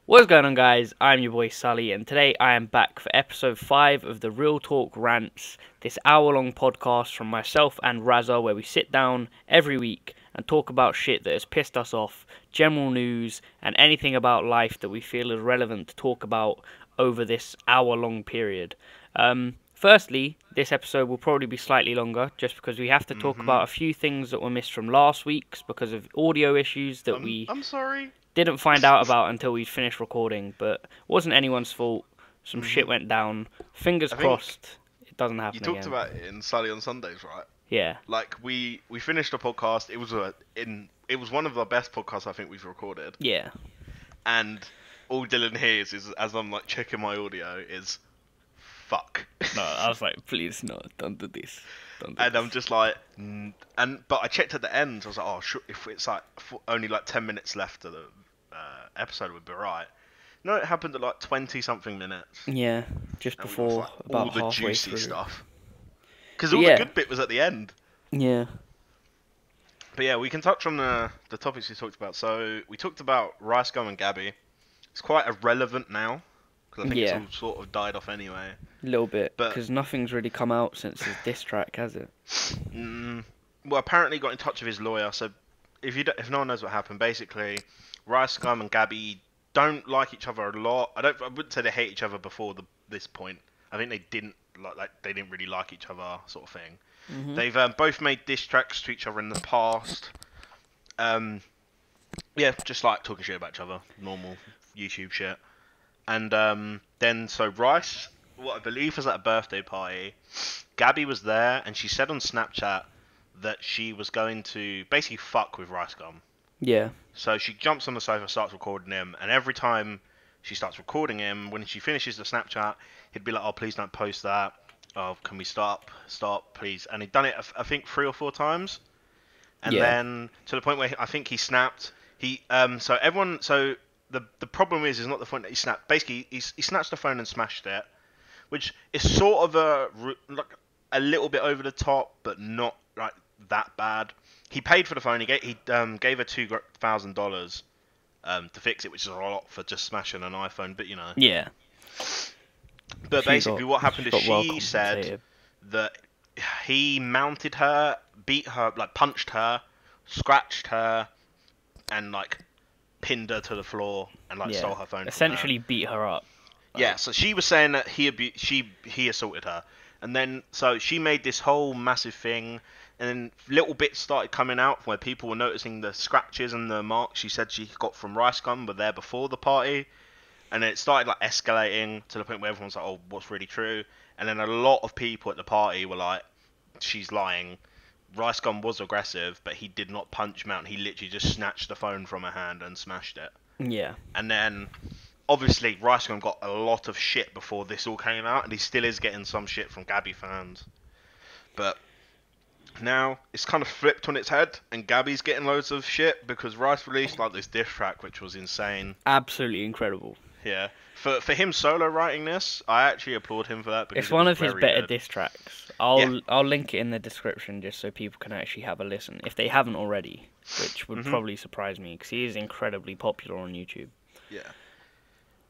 What's going on, guys? I'm your boy Sully, and today I am back for episode 5 of the Real Talk Rants, this hour-long podcast from myself and Razza, where we sit down every week and talk about shit that has pissed us off, general news, and anything about life that we feel is relevant to talk about over this hour-long period. Firstly, this episode will probably be slightly longer, just because we have to talk about a few things that were missed from last week's because of audio issues that I'm sorry. didn't find out about until we finished recording, but it wasn't anyone's fault. Some shit went down. Fingers crossed it doesn't happen You talked again. about it in Sully on Sundays, right? Yeah. Like we finished a podcast. It was one of the best podcasts I think we've recorded. Yeah. And all Dylan hears is, as I'm like checking my audio, is fuck. No, I was like, please no, don't do this. And I'm just like, but I checked at the end. I was like, oh, sure, if it's like only like 10 minutes left of the episode, would be right. No, it happened at like 20 something minutes. Yeah, just And we before, was like, about all the halfway juicy through. stuff. Because all the good bit was at the end. Yeah. But yeah, we can touch on the topics we talked about. So we talked about Rice Gum and Gabby. It's quite irrelevant now because I think it's all sort of died off anyway. A little bit, But- because nothing's really come out since his diss track, has it? Well, apparently he got in touch with his lawyer. So if no one knows what happened, basically, Rice Gum and Gabby don't like each other a lot. I wouldn't say they hate each other before this point. I think they didn't they didn't really like each other, sort of thing. They've both made diss tracks to each other in the past. Yeah, just like talking shit about each other, normal YouTube shit. And then so Rice, what I believe was at a birthday party, Gabby was there, and she said on Snapchat that she was going to basically fuck with Rice Gum. Yeah. So she jumps on the sofa, starts recording him, and every time she starts recording him, when she finishes the Snapchat, he'd be like, "Oh, please don't post that. Oh, can we stop, please?" And he'd done it, I think, 3 or 4 times, and then to the point where I think he snapped. So the problem is not the point that he snapped. Basically, he snatched the phone and smashed it, which is sort of a little bit over the top, but not like that bad. He paid for the phone. He gave her $2,000 to fix it, which is a lot for just smashing an iPhone. But you know. Yeah. But basically, what happened is she said compensated. that he mounted her, beat her, like punched her, scratched her, and like pinned her to the floor and like stole her phone. Essentially beat her up. Yeah, so she was saying that he assaulted her, and then so she made this whole massive thing, and then little bits started coming out where people were noticing the scratches and the marks she said she got from Rice Gum were there before the party, and then it started like escalating to the point where everyone's like, "Oh, what's really true?" And then a lot of people at the party were like, "She's lying. Rice Gum was aggressive, but he did not punch Mount. He literally just snatched the phone from her hand and smashed it." Yeah. And then, obviously, Rice Gum got a lot of shit before this all came out, and he still is getting some shit from Gabby fans. But now it's kind of flipped on its head, and Gabby's getting loads of shit because Rice released like this diss track, which was insane. Absolutely incredible. Yeah, for him solo writing this, I actually applaud him for that. Because It's one of his better good. diss tracks. I'll link it in the description just so people can actually have a listen if they haven't already, which would probably surprise me because he is incredibly popular on YouTube. Yeah.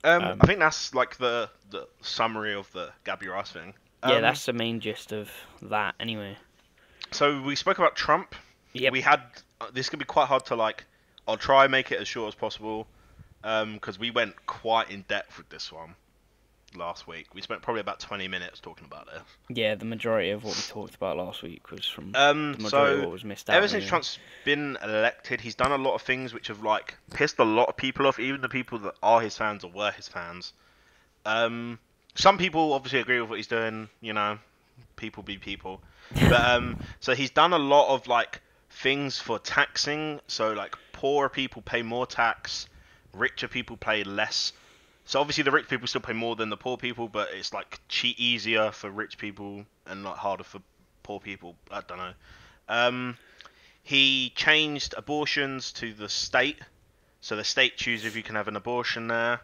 I think that's like the summary of the Gabby Rice thing. Yeah, that's the main gist of that anyway. So we spoke about Trump. Yep. We had this could be quite hard to like. I'll try and make it as short as possible, because we went quite in depth with this one last week. We spent probably about 20 minutes talking about this. Yeah, the majority of what we talked about last week was from the majority of what was missed out. Ever since Trump's been elected, he's done a lot of things which have like pissed a lot of people off, even the people that are his fans or were his fans. Some people obviously agree with what he's doing. You know, people be people. But so he's done a lot of like things for taxing. So like poorer people pay more tax, richer people pay less. So obviously the rich people still pay more than the poor people, but it's like easier for rich people and like harder for poor people. I don't know. He changed abortions to the state, so the state chooses if you can have an abortion there.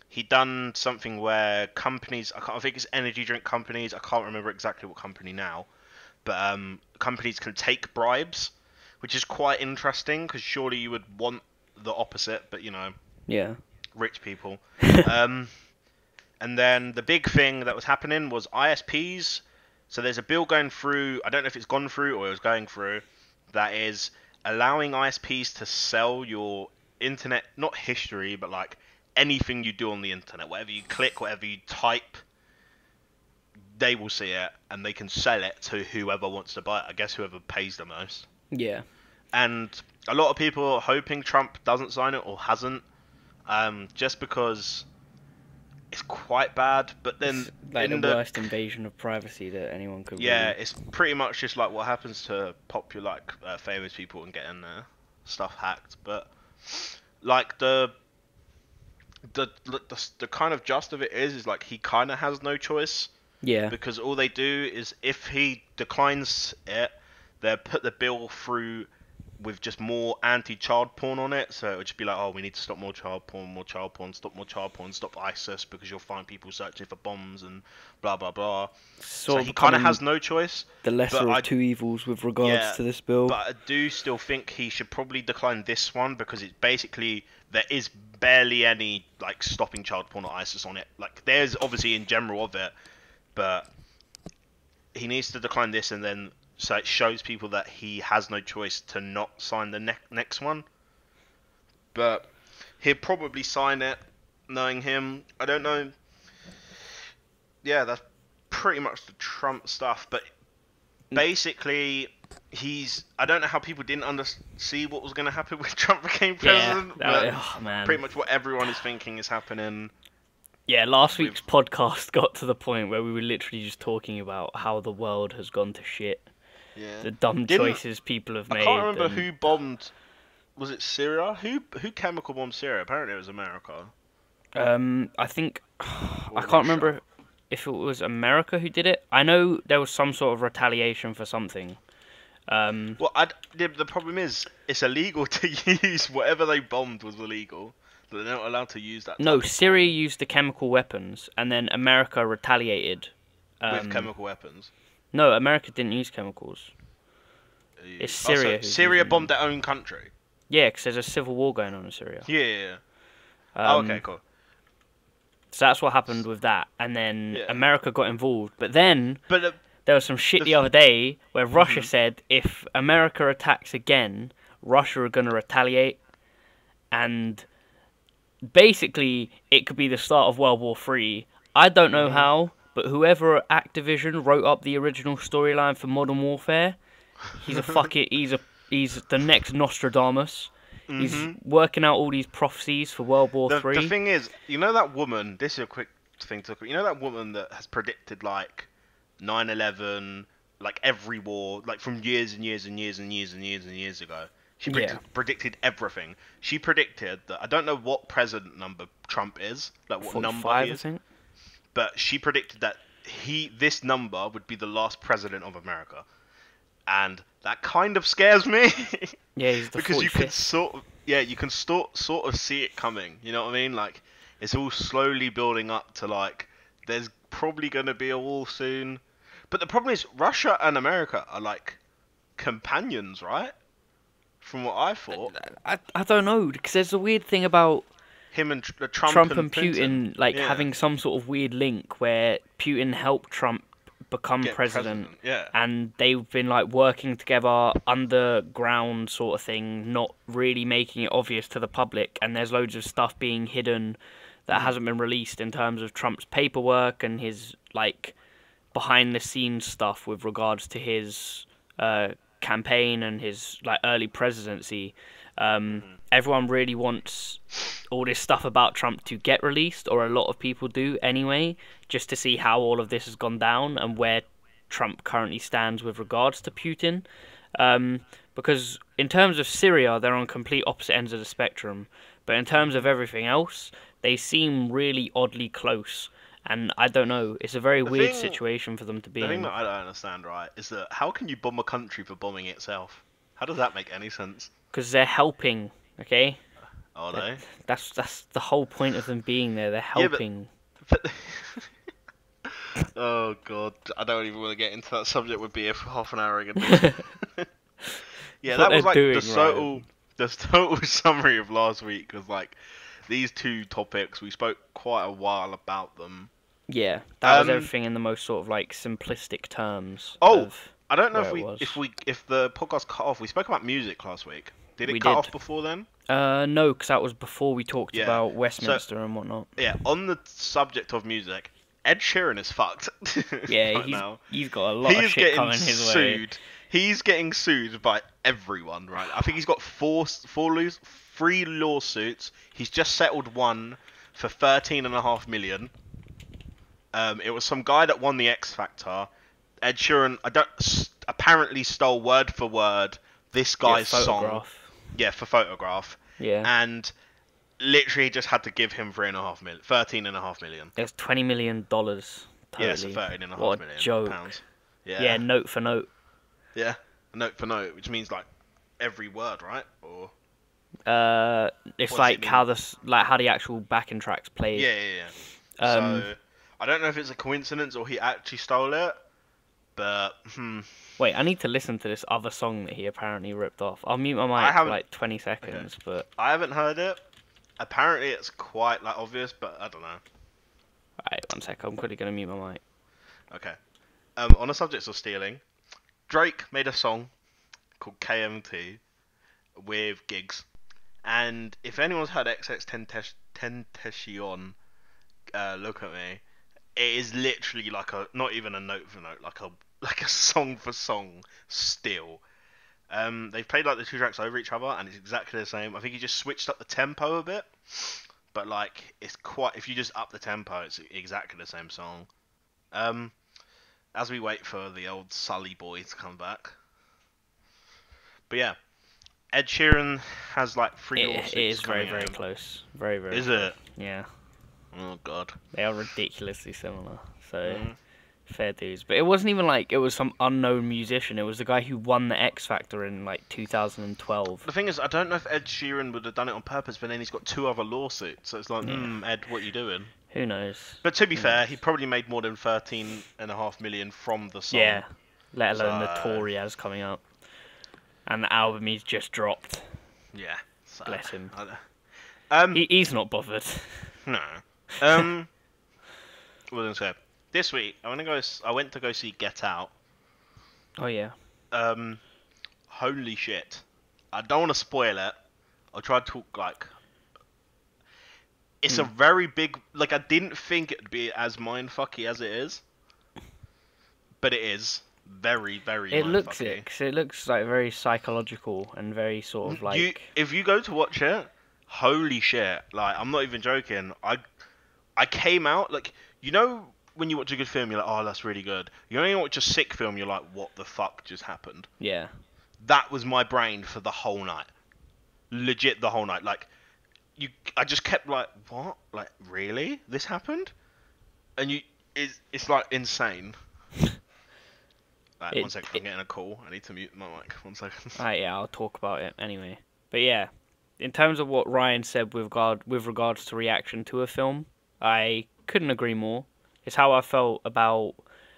He done something where companies, I think it's energy drink companies, I can't remember exactly what company now, but companies can take bribes, which is quite interesting because surely you would want the opposite, but you know, Yeah. Rich people. um, and then the big thing that was happening was ISPs. So there's a bill going through. I don't know if it's gone through or it was going through. That is allowing ISPs to sell your internet, not history, but like anything you do on the internet, whatever you click, whatever you type, they will see it and they can sell it to whoever wants to buy it. I guess whoever pays the most. Yeah. And a lot of people are hoping Trump doesn't sign it or hasn't, just because it's quite bad. But then It's like the worst invasion of privacy that anyone could. yeah, really... it's pretty much just like what happens to popular, like famous people and getting their stuff hacked. But like the kind of gist of it is like he kind of has no choice. Yeah. Because all they do is if he declines it, they put the bill through with just more anti-child porn on it. So it would just be like, oh, we need to stop more child porn, stop more child porn, stop ISIS because you'll find people searching for bombs and blah blah blah. So he kind of has no choice. The lesser of two evils with regards to this bill. But I do still think he should probably decline this one because it's basically there is barely any like stopping child porn or ISIS on it. Like there's obviously in general of it. But he needs to decline this, and then so it shows people that he has no choice to not sign the next one. But he'll probably sign it, knowing him. I don't know. Yeah, that's pretty much the Trump stuff. But basically, I don't know how people didn't see what was going to happen when Trump became president. Yeah, oh, man. Pretty much what everyone is thinking is happening. Yeah, last week's podcast got to the point where we were literally just talking about how the world has gone to shit. Yeah. The dumb choices people have made. I can't remember who bombed. Was it Syria? Who chemical bombed Syria? Apparently it was America. I think I can't remember if it was America who did it. I know there was some sort of retaliation for something. Well, the problem is it's illegal to use whatever they bombed was illegal. They're not allowed to use that. No, Syria used the chemical weapons, and then America retaliated. With chemical weapons? No, America didn't use chemicals. It's Syria. Syria bombed their own country? Yeah, because there's a civil war going on in Syria. Yeah. Okay, cool. So that's what happened with that, and then America got involved. But then there was some shit the other day where Russia said if America attacks again, Russia are going to retaliate, and basically it could be the start of World War III. I don't know how, but whoever at Activision wrote up the original storyline for Modern Warfare, he's the next Nostradamus. He's working out all these prophecies for World War III. The thing is, you know that woman, this is a quick thing to look at, you know that woman that has predicted like 9/11, like every war, like from years and years and years and years and years and years ago. She predicted everything. She predicted that, I don't know what president number Trump is, like what number he is, I think. But she predicted that this number would be the last president of America. And that kind of scares me. Yeah, he's the because 45th. you can sort of see it coming. You know what I mean? Like it's all slowly building up to like there's probably going to be a war soon. But the problem is Russia and America are like companions, right? From what I thought. I don't know, because there's a weird thing about him and Trump and Putin, like having some sort of weird link where Putin helped Trump become president. Yeah. And they've been like working together underground sort of thing, not really making it obvious to the public, and there's loads of stuff being hidden that hasn't been released in terms of Trump's paperwork and his like behind the scenes stuff with regards to his campaign and his like early presidency. Everyone really wants all this stuff about Trump to get released, or a lot of people do anyway, just to see how all of this has gone down and where Trump currently stands with regards to Putin. Because in terms of Syria, they're on complete opposite ends of the spectrum. But in terms of everything else, they seem really oddly close. And I don't know, it's a very weird situation for them to be in. The thing that I don't understand, right, is that how can you bomb a country for bombing itself? How does that make any sense? Because they're helping, okay? Are they? That's the whole point of them being there. They're helping. Yeah, but oh god, I don't even want to get into that subject. Would be here for half an hour again. Yeah, that was like the the total summary of last week was like these two topics. We spoke quite a while about them. Yeah, that was everything in the most sort of like simplistic terms Oh, of I don't know where it was. if the podcast cut off. We spoke about music last week. Did it We cut did. off before then? No, because that was before we talked Yeah. about Westminster and whatnot. Yeah, on the subject of music, Ed Sheeran is fucked. Yeah, right now. he's got a lot of shit coming his way. Sued. He's getting sued by everyone, right? I think he's got three lawsuits. He's just settled one for 13.5 million. It was some guy that won the X Factor. Ed Sheeran, apparently stole word for word this guy's song. Yeah, for Photograph. Yeah. And literally just had to give him 13.5 million. It's $20 million. Totally. Yeah, so 13.5 what million a joke. pounds. Yeah. Yeah, note for note. Yeah, note for note, which means like every word, right? Or it's like how the actual backing tracks played. yeah. So I don't know if it's a coincidence or he actually stole it, but Wait, I need to listen to this other song that he apparently ripped off. I'll mute my mic for like 20 seconds, okay. But I haven't heard it. Apparently it's quite like obvious, but I don't know. Alright, 1 sec. I'm quickly gonna mute my mic. Okay. On the subject of stealing, Drake made a song called KMT with Gigs, and if anyone's heard XXXTentacion, look at me. It is literally like not even a note for note, like a song for song still. They've played like the two tracks over each other, and it's exactly the same. I think he just switched up the tempo a bit, but like it's quite. If you just up the tempo, it's exactly the same song. As we wait for the old Sully boy to come back. But yeah, Ed Sheeran has like 3 lawsuits. It is very, very close. Very, very. Is close. it? Yeah. Oh god. They are ridiculously similar. So fair dues. But it wasn't even like it was some unknown musician. It was the guy who won the X Factor in like 2012. The thing is, I don't know if Ed Sheeran would have done it on purpose, but then he's got 2 other lawsuits. So it's like, Ed, what you doing? Who knows? But to be fair, he probably made more than 13.5 million from the song. Yeah, let alone the tour he has coming up. And the album he's just dropped. Yeah. So, bless him. He's not bothered. No. What was I going to say? This week, I went to go see Get Out. Oh, yeah. Holy shit. I don't want to spoil it. I'll try to talk like... It's a very big... Like, I didn't think it'd be as mindfucky as it is. But it is. Very, very mindfucky. It looks it, 'cause it looks like very psychological and very sort of like... If you go to watch it, holy shit. Like, I'm not even joking. I came out, like... You know when you watch a good film, you're like, oh, that's really good. You know when you watch a sick film, you're like, what the fuck just happened? Yeah. That was my brain for the whole night. Legit the whole night. Like... I just kept like, what? Like, really? This happened? And it's like insane. Right, 1 second, I'm getting a call. I need to mute my mic. 1 second. Alright, yeah, I'll talk about it anyway. But yeah, in terms of what Ryan said with regards to reaction to a film, I couldn't agree more. It's how I felt about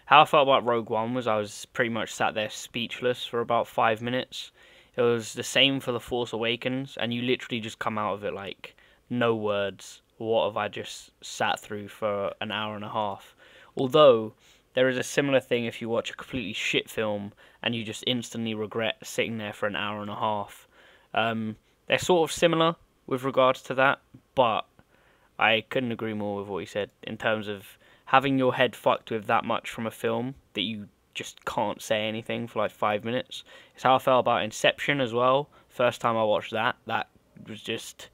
Rogue One. I was pretty much sat there speechless for about 5 minutes. It was the same for The Force Awakens, and you literally just come out of it like, no words. What have I just sat through for an hour and a half? Although, there is a similar thing if you watch a completely shit film, and you just instantly regret sitting there for an hour and a half. They're sort of similar with regards to that, but I couldn't agree more with what he said, in terms of having your head fucked with that much from a film, that you just can't say anything for like 5 minutes. It's how I felt about Inception as well. First time I watched that was just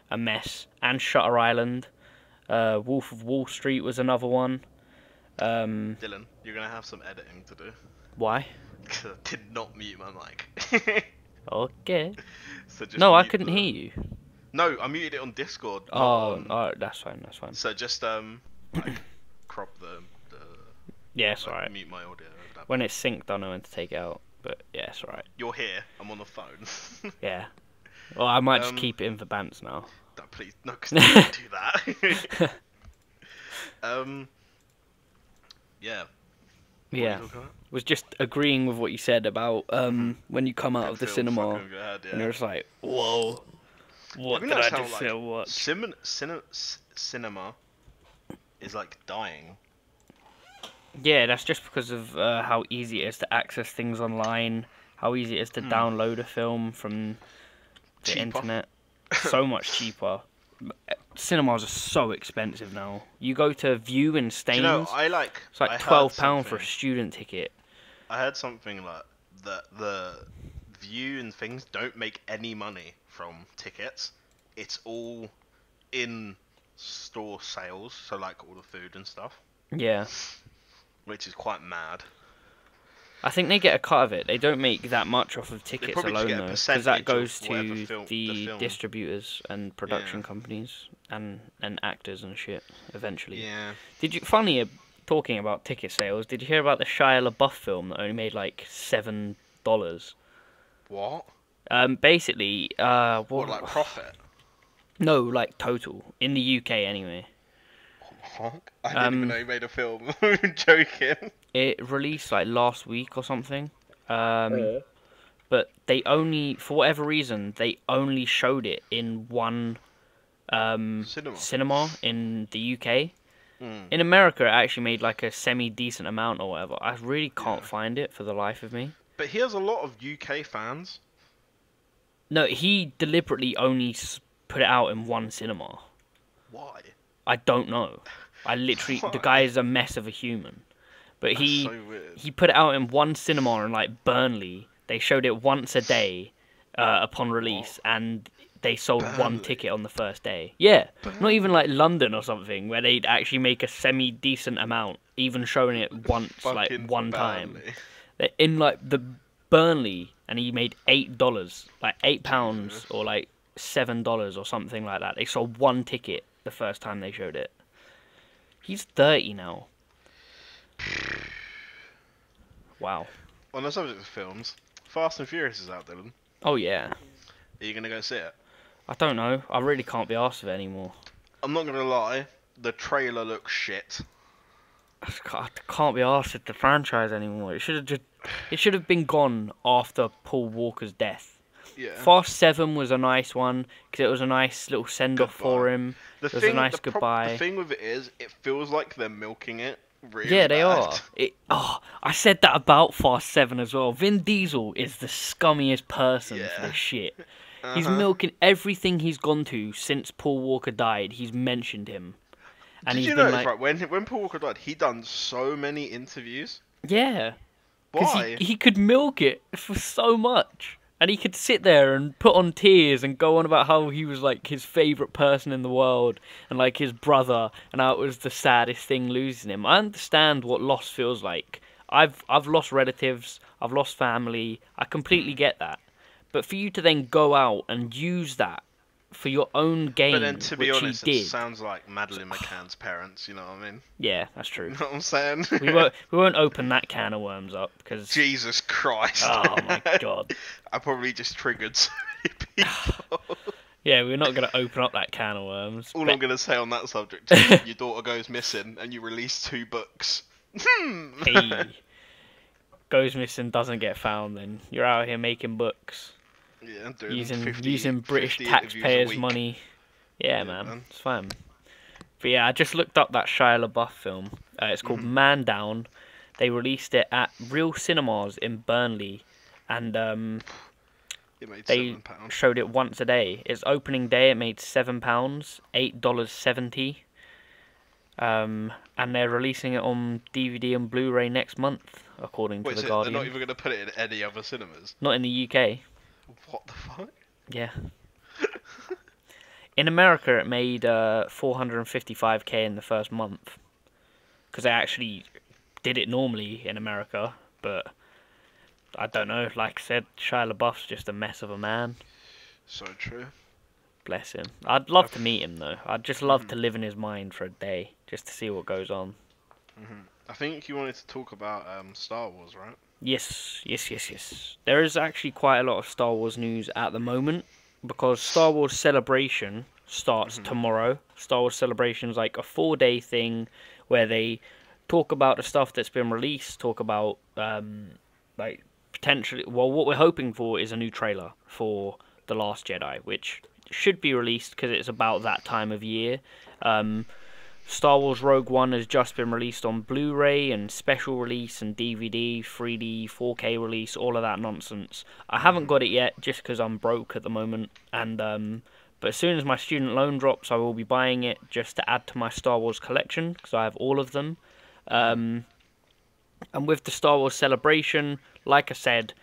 a mess. And Shutter Island. Wolf of Wall Street was another one. Dylan, you're going to have some editing to do. Why? Because I did not mute my mic. Okay. So just no, I couldn't hear you. No, I muted it on Discord. Oh, that's fine. So just like, crop the yeah, it's alright. Mute my audio. When it's synced, I know when to take it out. But yeah, it's alright. You're here. I'm on the phone. Yeah. Well, I might just keep it in for bants now. No, please, no, because you don't do that. Yeah. Yeah. What are you talking about? Was just agreeing with what you said about when you come out of the Feels cinema fucking good, and yeah. you're just like, whoa, Have what you did I noticed how just like watch? cinema is like dying? Yeah, that's just because of how easy it is to access things online, how easy it is to download a film from the Cheaper. internet. So much cheaper. Cinemas are so expensive now. You go to View in Do you know, Staines, it's like I heard £12 for a something. student ticket. I heard something like that the View and things don't make any money from tickets. It's all in store sales, so like all the food and stuff, Yeah. which is quite mad. I think they get a cut of it. They don't make that much off of They tickets probably just alone get a though, because that percentage goes of whatever to the the film. distributors and production Yeah. companies and actors and shit. Eventually. Yeah. Did you? Funny talking about ticket sales. Did you hear about the Shia LaBeouf film that only made like $7? What? Basically, What, like profit? No, like total in the UK anyway. Fuck. I didn't even know he made a film. I'm joking. It released like last week or something. But they only, for whatever reason, they only showed it in one cinema in the UK. Mm. In America, it actually made like a semi-decent amount or whatever. I really can't find it for the life of me. But he has a lot of UK fans. No, he deliberately only put it out in one cinema. Why? I don't know. I literally, the guy is a mess of a human. But That's he so weird. he put it out in one cinema in like Burnley. They showed it once a day upon release, and they sold one Burnley? ticket on the first day. Yeah, not Burnley? even like London or something, where they'd actually make a semi-decent amount, even showing it once, like Fucking one time. Burnley. In like the Burnley, and he made $8, like £8 or like $7 or something like that. They sold one ticket the first time they showed it. He's 30 now. Wow. On the subject of films, Fast and Furious is out, Dylan. Oh yeah. Are you gonna go see it? I don't know. I really can't be arsed with it anymore. I'm not gonna lie, the trailer looks shit. I can't be arsed with the franchise anymore. It should have been gone after Paul Walker's death. Yeah. Fast 7 was a nice one because it was a nice little send off for him. The It was a nice goodbye. The thing with it is, it feels like they're milking it really Yeah, they bad. are. I said that about Fast 7 as well. Vin Diesel is the scummiest person for Yeah. this shit. He's milking everything he's gone to since Paul Walker died. He's mentioned him. And Did he's you been notice, like, right, when Paul Walker died, he done so many interviews? yeah. Because Why? he could milk it for so much. And he could sit there and put on tears and go on about how he was like his favourite person in the world and like his brother and how it was the saddest thing losing him. I understand what loss feels like. I've lost relatives, I've lost family, I completely get that. But for you to then go out and use that for your own gain, But then, to be which honest, he it did. sounds like Madeline McCann's parents, you know what I mean? Yeah, that's true. You know what I'm saying? We won't open that can of worms up because Jesus Christ. oh my god. I probably just triggered so many people. Yeah, we're not going to open up that can of worms. All I'm going to say on that subject is your daughter goes missing and you release 2 books. Hey, goes missing, doesn't get found, then you're out here making books. Yeah, doing Using British 50 interviews a taxpayers' week. money. Yeah, Yeah, man, it's fine. But yeah, I just looked up that Shia LaBeouf film. It's called Man Down. They released it at Real Cinemas in Burnley, and It made they £7. showed it once a day. Its opening day, it made £7, $8.70. And they're releasing it on DVD and Blu-ray next month, according to Wait, The so Guardian. they're not even going to put it in any other cinemas? Not in the UK. What the fuck? Yeah. In America, it made 455k in the first month. Because they actually did it normally in America, but I don't know. Like I said, Shia LaBeouf's just a mess of a man. So true. Bless him. I'd love to meet him, though. I'd just love to live in his mind for a day, just to see what goes on. I think you wanted to talk about Star Wars, right? Yes. There is actually quite a lot of Star Wars news at the moment, because Star Wars Celebration starts tomorrow. Star Wars Celebration is like a 4-day thing where they talk about the stuff that's been released, talk about like potentially. Well, what we're hoping for is a new trailer for The Last Jedi, which should be released because it's about that time of year. Star Wars Rogue One has just been released on Blu-ray and special release and DVD, 3D, 4K release, all of that nonsense. I haven't got it yet just because I'm broke at the moment, and but as soon as my student loan drops, I will be buying it just to add to my Star Wars collection because I have all of them. And with the Star Wars Celebration, like I said,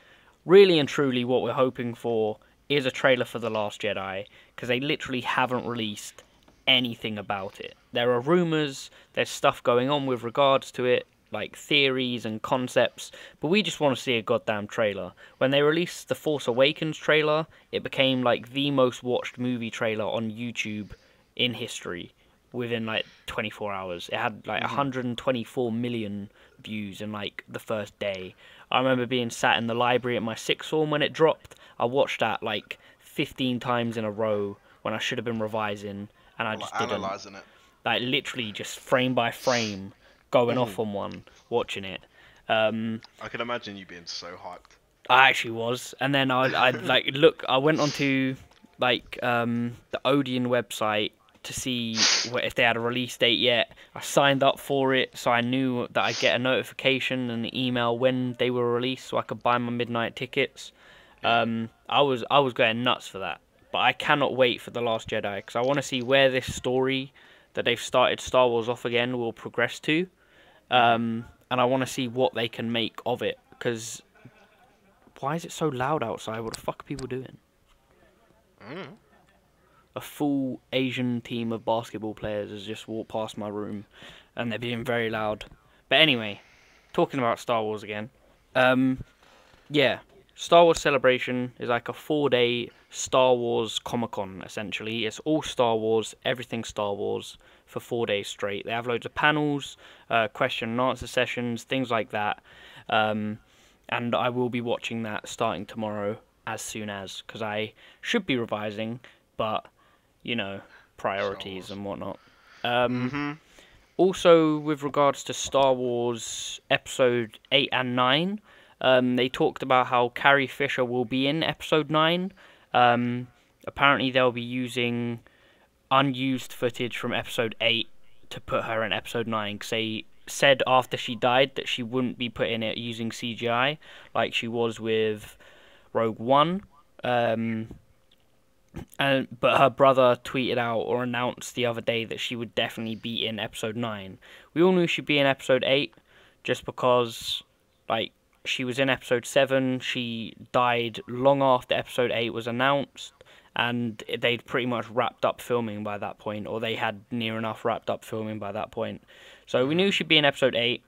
really and truly what we're hoping for is a trailer for The Last Jedi, because they literally haven't released anything about it. There are rumours, there's stuff going on with regards to it, like theories and concepts, but we just want to see a goddamn trailer. When they released the Force Awakens trailer, it became like the most watched movie trailer on YouTube in history within like 24 hours. It had like 124 million views in like the first day. I remember being sat in the library at my sixth form when it dropped. I watched that like 15 times in a row when I should have been revising, and I just didn't. Analysing it. Like literally just frame by frame, going off on one, watching it. I can imagine you being so hyped. I actually was, and then I like look. I went onto like the Odeon website to see if they had a release date yet. I signed up for it, so I knew that I'd get a notification and an email when they were released, so I could buy my midnight tickets. I was going nuts for that, but I cannot wait for The Last Jedi because I want to see where this story that they've started Star Wars off again will progress to, and I want to see what they can make of it. Because why is it so loud outside? What the fuck are people doing? A full Asian team of basketball players has just walked past my room, and they're being very loud. But anyway, talking about Star Wars again. Yeah, Star Wars Celebration is like a 4-day Star Wars Comic-Con, essentially. It's all Star Wars, everything Star Wars, for 4 days straight. They have loads of panels, question and answer sessions, things like that. And I will be watching that starting tomorrow as soon as, because I should be revising, but, you know, priorities and whatnot. Also, with regards to Star Wars Episode 8 and 9, they talked about how Carrie Fisher will be in Episode 9. Apparently they'll be using unused footage from Episode 8 to put her in Episode 9, because they said after she died that she wouldn't be put in it using CGI, like she was with Rogue One. But her brother tweeted out or announced the other day that she would definitely be in Episode 9. We all knew she'd be in Episode 8, just because, like, she was in Episode 7, she died long after Episode 8 was announced, and they'd pretty much wrapped up filming by that point, or they had near enough wrapped up filming by that point. So we knew she'd be in Episode 8.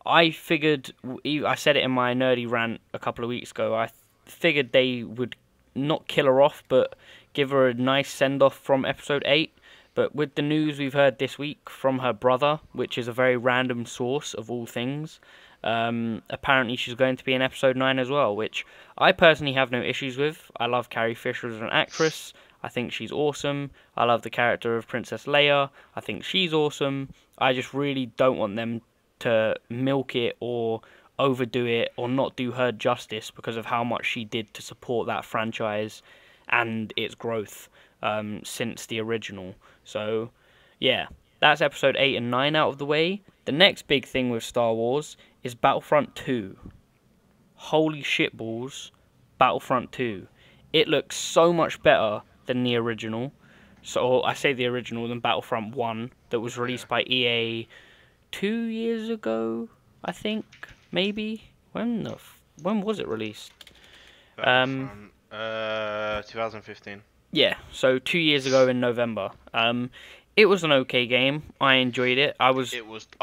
I figured, I said it in my nerdy rant a couple of weeks ago, I figured they would not kill her off, but give her a nice send-off from Episode 8. But with the news we've heard this week from her brother, which is a very random source of all things, apparently she's going to be in Episode 9 as well, which I personally have no issues with. I love Carrie Fisher as an actress. I think she's awesome. I love the character of Princess Leia. I think she's awesome. I just really don't want them to milk it or overdo it or not do her justice because of how much she did to support that franchise and its growth since the original. So, yeah, that's Episode 8 and 9 out of the way. The next big thing with Star Wars is Battlefront 2. Holy shitballs, Battlefront 2. It looks so much better than the original. So I say the original than Battlefront 1 that was released by EA 2 years ago, I think, maybe. When was it released? 2015. Yeah, so 2 years ago in November. It was an okay game. I enjoyed it. I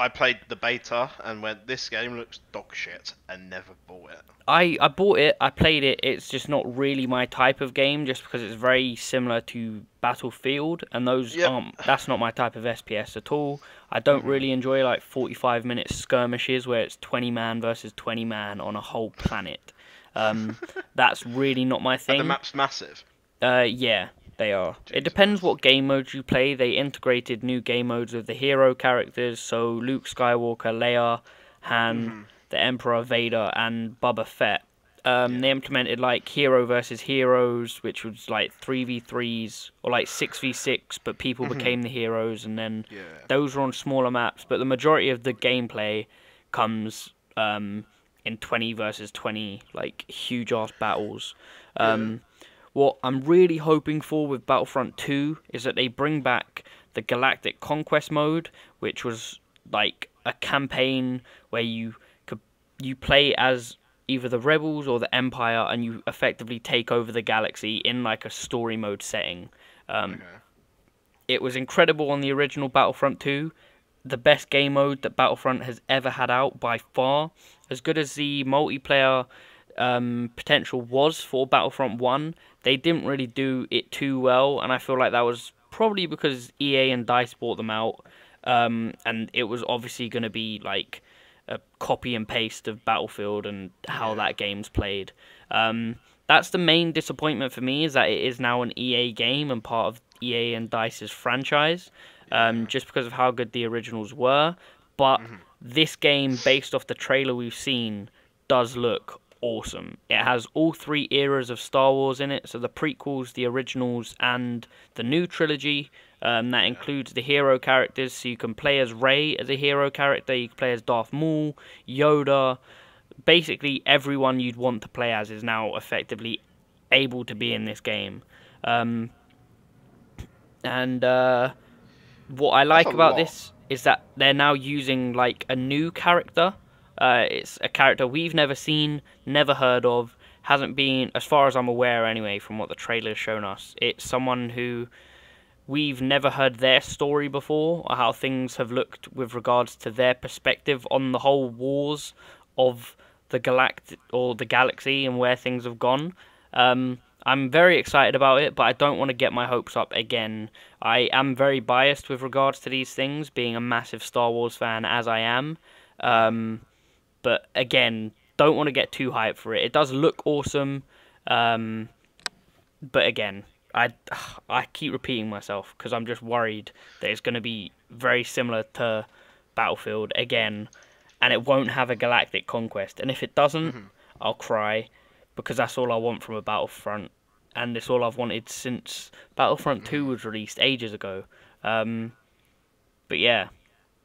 played the beta and went, this game looks dog shit, and never bought it. I bought it, I played it. It's just not really my type of game, just because it's very similar to Battlefield, and that's not my type of SPS at all. I don't really enjoy like 45-minute skirmishes where it's 20 man versus 20 man on a whole planet. That's really not my thing. And the map's massive. Yeah. They are. It depends Jesus. what game modes you play. They integrated new game modes with the hero characters, so Luke Skywalker, Leia, Han, Mhm. the Emperor, Vader, and Boba Fett. They Yeah. implemented like hero versus heroes, which was like 3v3s or like 6v6, but people Mhm. became the heroes, and then Yeah. those were on smaller maps. But the majority of the gameplay comes in 20 versus 20, like huge ass battles. Yeah. Um, what I'm really hoping for with Battlefront 2 is that they bring back the Galactic Conquest mode, which was like a campaign where you play as either the rebels or the Empire, and you effectively take over the galaxy in like a story mode setting. Um, Okay. it was incredible on the original Battlefront 2, the best game mode that Battlefront has ever had out by far. As good as the multiplayer potential was for Battlefront 1, they didn't really do it too well, and I feel like that was probably because EA and DICE bought them out, and it was obviously going to be like a copy and paste of Battlefield and how Yeah. that game's played. That's the main disappointment for me, is that it is now an EA game and part of EA and DICE's franchise, Yeah. just because of how good the originals were. But Mhm. this game, based off the trailer we've seen, does look awesome. It has all three eras of Star Wars in it, so the prequels, the originals, and the new trilogy. That Yeah. includes the hero characters, so you can play as Rey as a hero character, you can play as Darth Maul, Yoda. Basically, everyone you'd want to play as is now effectively able to be in this game. Um, and what I That's a like about lot. this is that they're now using like a new character. It's a character we've never seen, never heard of, hasn't been, as far as I'm aware anyway, from what the trailer's shown us. It's someone who we've never heard their story before, or how things have looked with regards to their perspective on the whole wars of the galactic or the galaxy and where things have gone. I'm very excited about it, but I don't want to get my hopes up again. I am very biased with regards to these things, being a massive Star Wars fan as I am. Um, but again, don't want to get too hyped for it. It does look awesome, um, but again, I keep repeating myself because I'm just worried that it's going to be very similar to Battlefield again, and it won't have a galactic conquest. And if it doesn't, Mhm. I'll cry, because that's all I want from a Battlefront, and it's all I've wanted since Battlefront 2 Mhm. was released ages ago. Um, but yeah,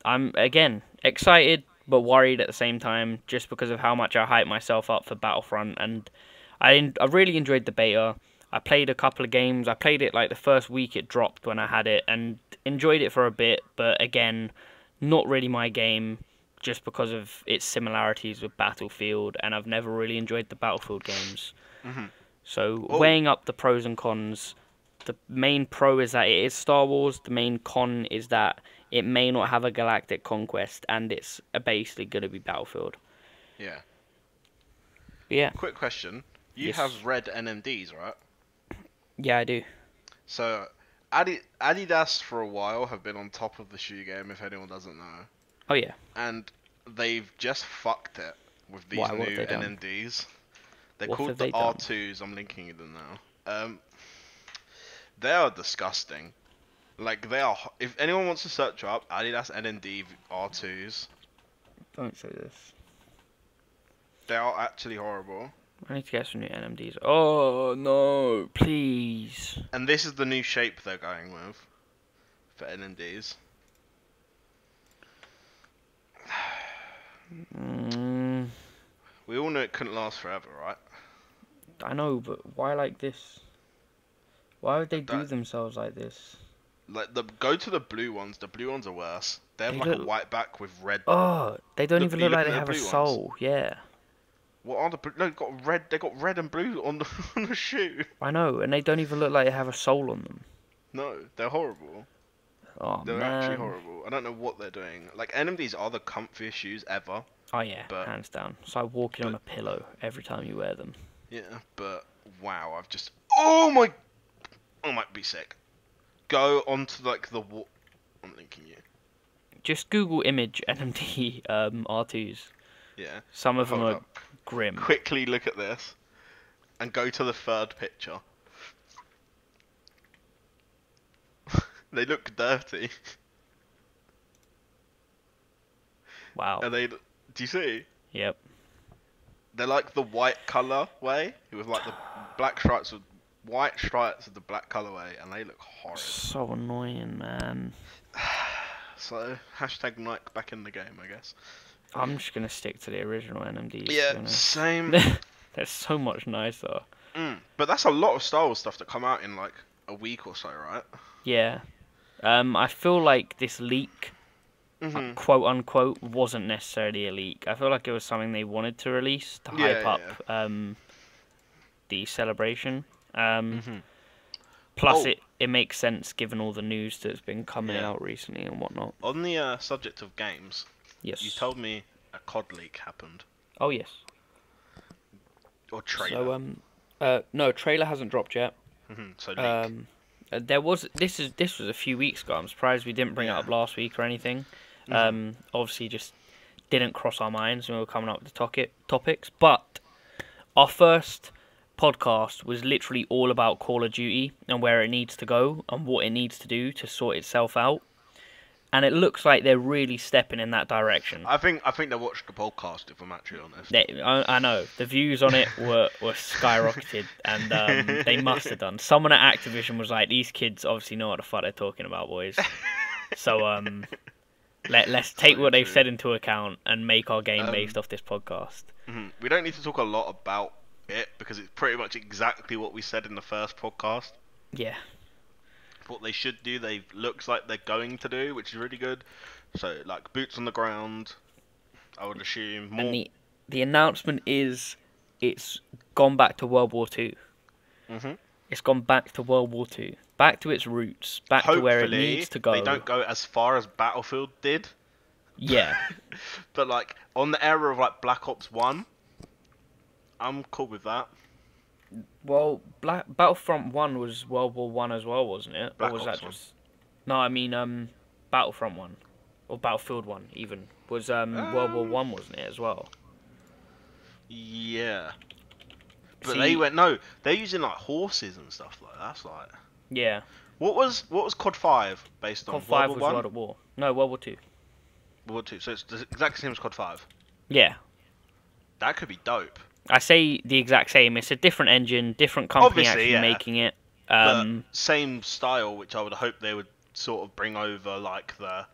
I'm again excited but worried at the same time, just because of how much I hype myself up for Battlefront, and I really enjoyed the beta. I played a couple of games. I played it like the first week it dropped when I had it, and enjoyed it for a bit, but again, not really my game, just because of its similarities with Battlefield, and I've never really enjoyed the Battlefield games. Mhm. So Oh, weighing up the pros and cons, the main pro is that it is Star Wars. The main con is that it may not have a galactic conquest, and it's basically going to be Battlefield. yeah. But yeah, Quick question. You yes, have read NMDs, right? yeah, I do. So, Adidas for a while have been on top of the shoe game, if anyone doesn't know. Oh yeah, And they've just fucked it with these why? What have new they done? NMDs. They're What called have the they done? R2s. I'm linking you them now. They are disgusting. Like they are. If anyone wants to search up Adidas NMD R2s, Don't say this. they are actually horrible. I need to get some new NMDs. Oh no, please. And this is the new shape they're going with for NMDs. Mm, We all knew it couldn't last forever, right? I know, but why like this? Why would they do That themselves like this? like the go to the blue ones. The blue ones are worse. They have They like a look. white back with red. Oh, they don't Look, even are you look like looking they at have the a blue ones? soul. Yeah, What are the no? Got red and blue on the on the shoe. I know, and they don't even look like they have a soul on them. No, they're horrible. Oh They're actually man. horrible. I don't know what they're doing. Like NMDs are the comfiest shoes ever. Oh yeah, But hands down. It's like walking on but a pillow every time you wear them. yeah, but wow, I've just oh my, I might be sick. Go onto like the I'm linking you. Just Google image NMD R2s. Yeah, Some of them hold are up. grim. Quickly look at this and go to the third picture. They look dirty. Wow. And do you see? Yep. They're like the white colour way. It was like the black stripes with white stripes with the black colourway, and they look horrid. So annoying, man. So, hashtag Nike back in the game, I guess. I'm just gonna stick to the original NMDs. Yeah, same. They're so much nicer. But that's a lot of Star Wars stuff to come out in like a week or so, right? Yeah. I feel like this leak, quote unquote, wasn't necessarily a leak. I feel like it was something they wanted to release to hype up the celebration. Plus, it makes sense given all the news that's been coming out recently and whatnot. On the subject of games, yes, you told me a COD leak happened. Oh yes. Or trailer. So no, trailer hasn't dropped yet. So leak. There was this was a few weeks ago. I'm surprised we didn't bring it up last week or anything. Obviously, just didn't cross our minds when we were coming up with the topics. But our first podcast was literally all about Call of Duty and where it needs to go and what it needs to do to sort itself out. And it looks like they're really stepping in that direction. I think they watched the podcast, if I'm actually honest. I know. The views on it were skyrocketed, and they must have done. Someone at Activision was like, these kids obviously know what the fuck they're talking about, boys. So let's take what they've said into account and make our game based off this podcast. We don't need to talk a lot about it, because it's pretty much exactly what we said in the first podcast. Yeah. What they should do, looks like they're going to do, which is really good. So, like, boots on the ground, I would assume. More... And the announcement is it's gone back to World War II. It's gone back to World War II. Back to its roots. Back to where it needs to go. They don't go as far as Battlefield did. Yeah. But, like, on the era of, like, Black Ops 1, I'm cool with that. Well, Battlefront 1 was World War 1 as well, wasn't it? Black or was Ops that just... No, I mean, Battlefront 1. Or Battlefield 1, even. Was World War 1, wasn't it, as well? Yeah. But they're using, like, horses and stuff like that. That's like... Yeah. What was COD 5 based on? COD 5 was World at War. No, World War 2. World War 2. So it's the exact same as COD 5? Yeah. That could be dope. I say the exact same. It's a different engine, different company Obviously, making it. But same style, which I would hope they would sort of bring over, like the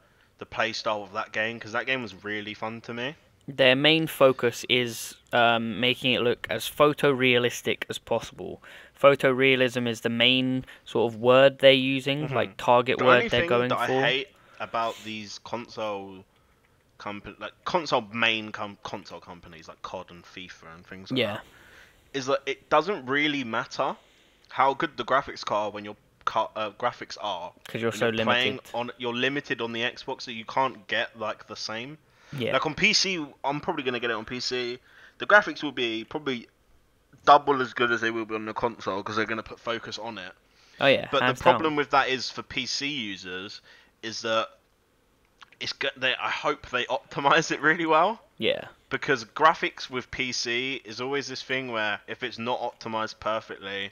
play style of that game, because that game was really fun to me. Their main focus is making it look as photorealistic as possible. Photorealism is the main sort of word they're using, like target word they're going for. The only thing that I hate about these console companies like COD and FIFA and things like that, is that it doesn't really matter how good the graphics are when your graphics are, because you're so limited. You're limited on the Xbox, that you can't get like the same. Yeah. Like on PC, I'm probably gonna get it on PC. The graphics will be probably double as good as they will be on the console, because they're gonna put focus on it. Oh yeah. But the problem with that is, for PC users, is that I hope they optimize it really well. Yeah. Because graphics with PC is always this thing where if it's not optimized perfectly,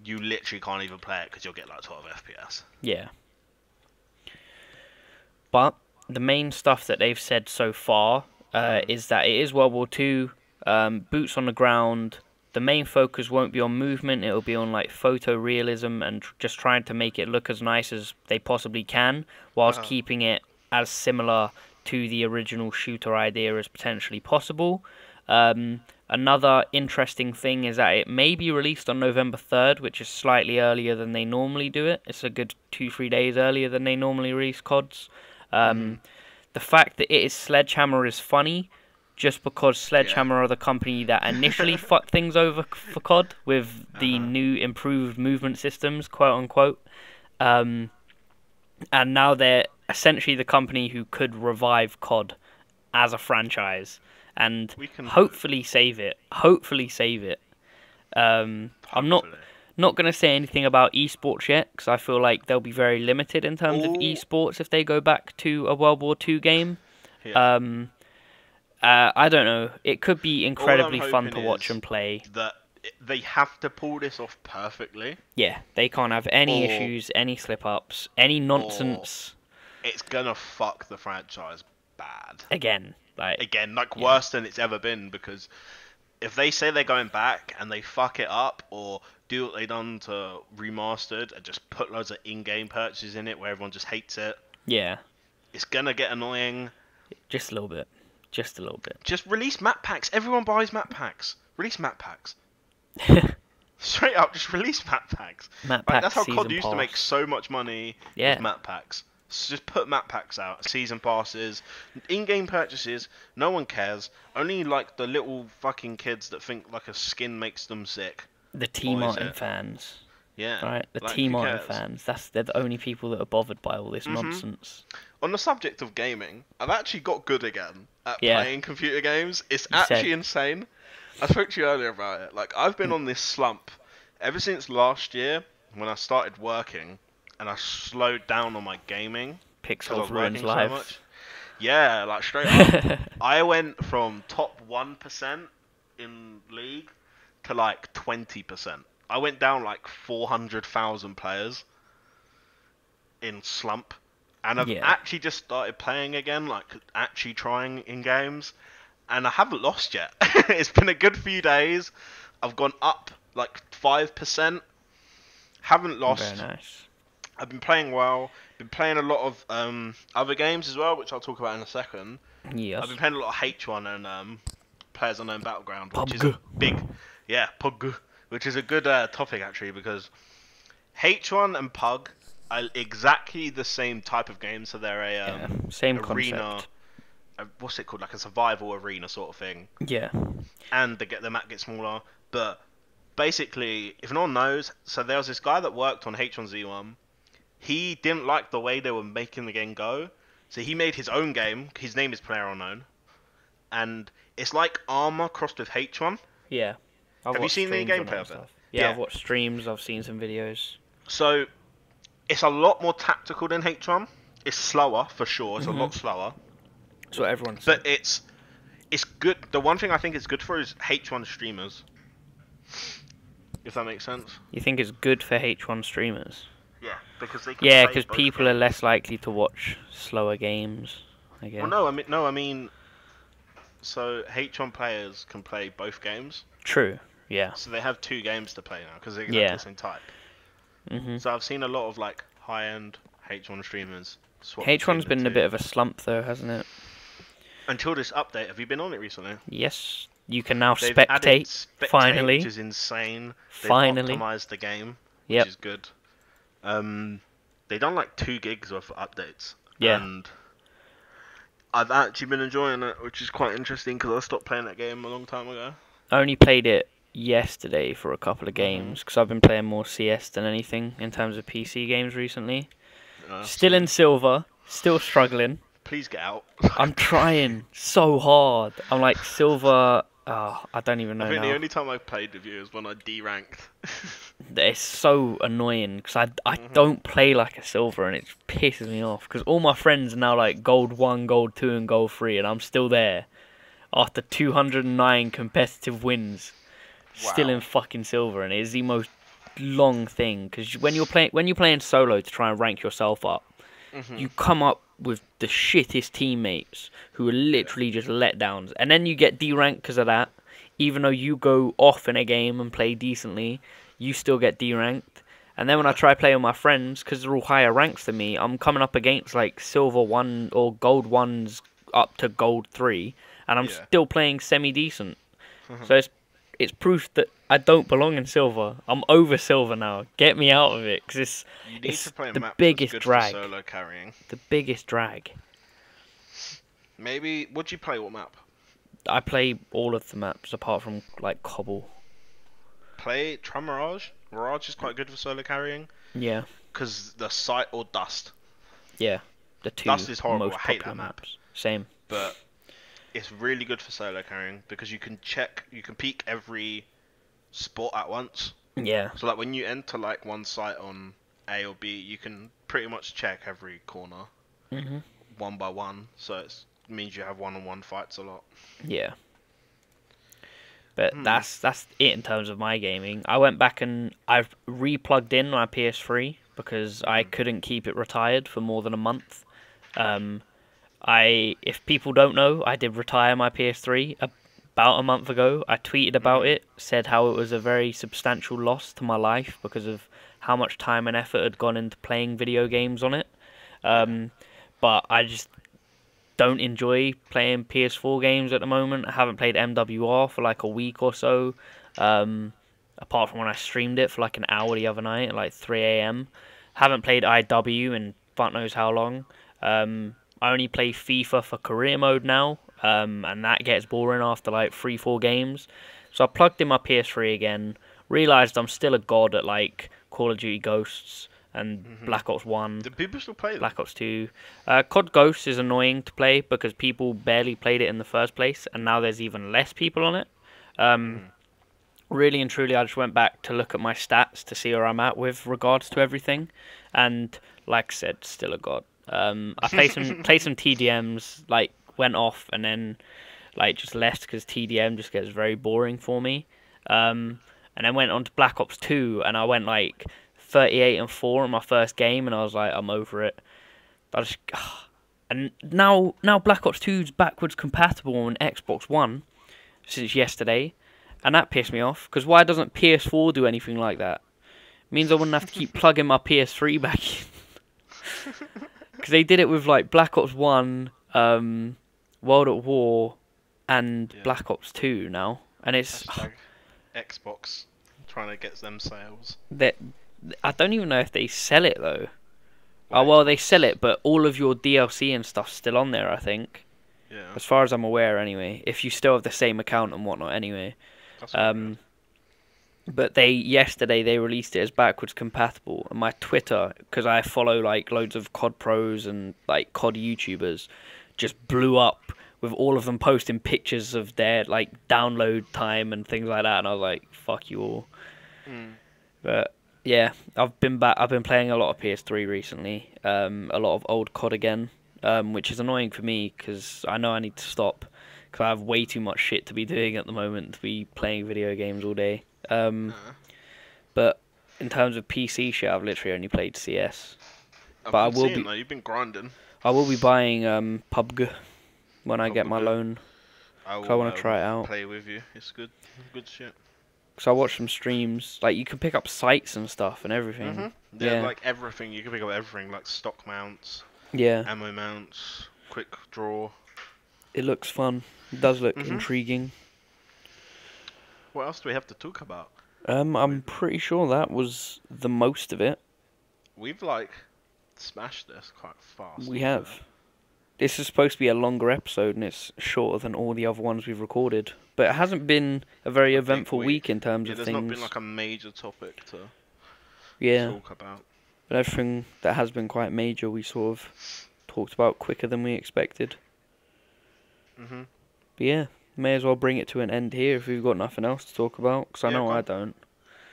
you literally can't even play it, because you'll get like 12 FPS. Yeah. But the main stuff that they've said so far is that it is World War II, boots on the ground. The main focus won't be on movement, it'll be on like photorealism and just trying to make it look as nice as they possibly can, whilst keeping it as similar to the original shooter idea as potentially possible. Another interesting thing is that it may be released on November 3rd, which is slightly earlier than they normally do it. It's a good 2-3 days earlier than they normally release CODs. The fact that it is Sledgehammer is funny, just because Sledgehammer are the company that initially fucked things over for COD with the new improved movement systems, quote unquote. And now they're essentially the company who could revive COD as a franchise and hopefully save it. I'm not going to say anything about esports yet, because I feel like they'll be very limited in terms of esports if they go back to a World War II game. I don't know. It could be incredibly fun to watch and play. That they have to pull this off perfectly, Yeah, they can't have any or issues, any slip-ups, any or nonsense it's gonna fuck the franchise bad. again. Like, Again, like yeah, worse than it's ever been, because if they say they're going back and they fuck it up or do what they done to remastered and just put loads of in-game purchases in it where everyone just hates it, yeah, it's gonna get annoying. just a little bit, just a little bit. Just release map packs. Everyone buys map packs. Release map packs. Straight up, just release map packs. Map Like, pack that's how season COD used to pass. make so much money Yeah. with map packs. So just put map packs out, season passes, in-game purchases. No one cares. Only like the little fucking kids that think like a skin makes them sick. The T Buys Martin it. fans, Yeah. right? The Like, T who Martin cares? fans. They're the only people that are bothered by all this nonsense. On the subject of gaming, I've actually got good again at Yeah. playing computer games. It's You actually said. insane. I spoke to you earlier about it. Like, I've been on this slump ever since last year when I started working and I slowed down on my gaming because I Pixel was ruins working so life. much. Yeah, like straight up. I went from top 1% in League to like 20%. I went down like 400,000 players in slump. And I've Yeah. actually just started playing again, like actually trying in games, and I haven't lost yet. It's been a good few days. I've gone up like 5%. Haven't Very lost. nice. I've been playing well. Been playing a lot of other games as well, which I'll talk about in a second. Yes. I've been playing a lot of H1 and Players Unknown Battleground, which is a PUBG. big, yeah, PUBG, which is a good topic actually, because H1 and PUG are exactly the same type of game, so they're a Yeah. Same arena, concept. what's it called, like a survival arena sort of thing, Yeah. and the map gets smaller. But basically, if no one knows, so there was this guy that worked on H1Z1. He didn't like the way they were making the game go, so he made his own game. His name is Player Unknown, and it's like Armor crossed with H1. Yeah. I've Have you watched seen any streams on gameplay it and of it? stuff. Yeah, I've Yeah. watched streams. I've seen some videos. So it's a lot more tactical than H1. It's slower for sure. It's a Mhm. lot slower, That's what everyone said. but it's good. The one thing I think it's good for is H1 streamers. If that makes sense. You think it's good for H1 streamers? Yeah, because they can Yeah, play because both people are games. less likely to watch slower games, I guess. Well, no, I mean, so H1 players can play both games. True. Yeah. So they have two games to play now because they're Yeah. exactly the same type. Mhm. So I've seen a lot of like high-end H1 streamers swap H1's between been the a two. bit of a slump though, hasn't it? Until this update. Have you been on it recently? Yes. You can now They've added spectate. spectate, Finally. which is insane. They've Finally. optimized the game, which Yep. is good. They done like 2 gigs worth of updates. Yeah. And I've actually been enjoying it, which is quite interesting because I stopped playing that game a long time ago. I only played it yesterday for a couple of Mm-hmm. games because I've been playing more CS than anything in terms of PC games recently. Uh, Still in silver, still struggling. Please get out. I'm trying so hard. I'm like silver. Oh, I don't even know I think now. the only time I played with you is when I deranked. It's so annoying because I don't play like a silver and it pisses me off because all my friends are now like gold 1, gold 2 and gold 3 and I'm still there after 209 competitive wins, still in Wow. fucking silver, and it is the most long thing because when you're playing solo to try and rank yourself up, you come up with the shittest teammates who are literally just letdowns, and then you get deranked because of that. Even though you go off in a game and play decently, you still get deranked. And then when I try play with my friends, because they're all higher ranks than me, I'm coming up against like silver 1 or gold 1s up to gold 3, and I'm Yeah. still playing semi-decent. So it's proof that I don't belong in silver. I'm over silver now. Get me out of it, because You need it's to play a the map biggest that's good drag. for solo carrying. The biggest drag. Maybe, would you play what map? I play all of the maps apart from like Cobble. Try Mirage. Mirage is quite good for solo carrying. Yeah, Because the Sight or Dust. yeah. The two Dust is horrible, most I hate popular that map. maps. Same. But it's really good for solo carrying because you can peek every spot at once. Yeah. So like when you enter like one site on A or B, you can pretty much check every corner Mhm. one by one. So it means you have one-on-one fights a lot. Yeah. But that's it in terms of my gaming. I went back and I've re-plugged in my PS3 because I couldn't keep it retired for more than a month. If people don't know, I did retire my PS3 about a month ago. I tweeted about it, said how it was a very substantial loss to my life because of how much time and effort had gone into playing video games on it. But I just don't enjoy playing PS4 games at the moment. I haven't played MWR for like a week or so, apart from when I streamed it for like an hour the other night at like 3 a.m. Haven't played IW in fuck knows how long. I only play FIFA for career mode now, and that gets boring after like 3-4 games. So I plugged in my PS3 again, realised I'm still a god at like Call of Duty Ghosts and Black Ops 1. Do people still play them? Black Ops 2. COD Ghosts is annoying to play because people barely played it in the first place, and now there's even less people on it. Really and truly, I just went back to look at my stats to see where I'm at with regards to everything, and like I said, still a god. I played some TDMs, like went off and then like just left because TDM just gets very boring for me. And then went on to Black Ops 2, and I went like 38-4 in my first game, and I was like, I'm over it. And now Black Ops 2's backwards compatible on Xbox One since yesterday, and that pissed me off because why doesn't PS4 do anything like that? It means I wouldn't have to keep plugging my PS3 back in. Because they did it with like Black Ops 1, World at War, and Black Ops 2 now, and it's Xbox trying to get them sales. That I don't even know if they sell it though. Oh well, they sell it, but all of your DLC and stuff's still on there, I think. Yeah. As far as I'm aware, anyway. If you still have the same account and whatnot, anyway. But yesterday they released it as backwards compatible, and my Twitter, because I follow like loads of COD pros and like COD YouTubers, just blew up with all of them posting pictures of their like download time and things like that, and I was like, fuck you all. But yeah, I've been playing a lot of PS3 recently, a lot of old COD again, which is annoying for me because I know I need to stop because I have way too much shit to be doing at the moment to be playing video games all day. But in terms of PC shit, I've literally only played CS. But you've been grinding. I will be buying PUBG when I get my loan. I want to try it out. Play with you. It's good shit. Because I watch some streams. Like you can pick up sights and stuff and everything. Yeah, like everything. You can pick up everything, like stock mounts. Yeah. Ammo mounts. Quick draw. It looks fun. It does look intriguing. What else do we have to talk about? I'm pretty sure that was the most of it. We've like smashed this quite fast. We have. This is supposed to be a longer episode, and it's shorter than all the other ones we've recorded. But it hasn't been a very eventful week in terms of things. There's not been like a major topic to talk about. But everything that has been quite major, we sort of talked about quicker than we expected. But yeah, may as well bring it to an end here if we've got nothing else to talk about, because I know I don't.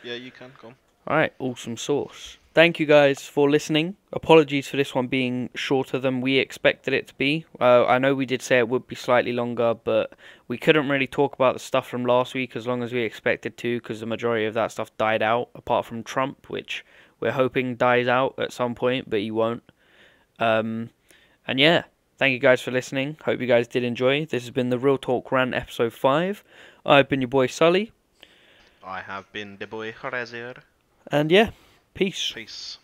Yeah, you can, go on. Alright, awesome sauce. Thank you guys for listening. Apologies for this one being shorter than we expected it to be. I know we did say it would be slightly longer, but we couldn't really talk about the stuff from last week as long as we expected to, because the majority of that stuff died out, apart from Trump, which we're hoping dies out at some point, but he won't. And yeah, thank you guys for listening. Hope you guys did enjoy. This has been the Real Talk Rant episode 5. I've been your boy Sully. I have been the boy Horazier. And yeah, peace. Peace.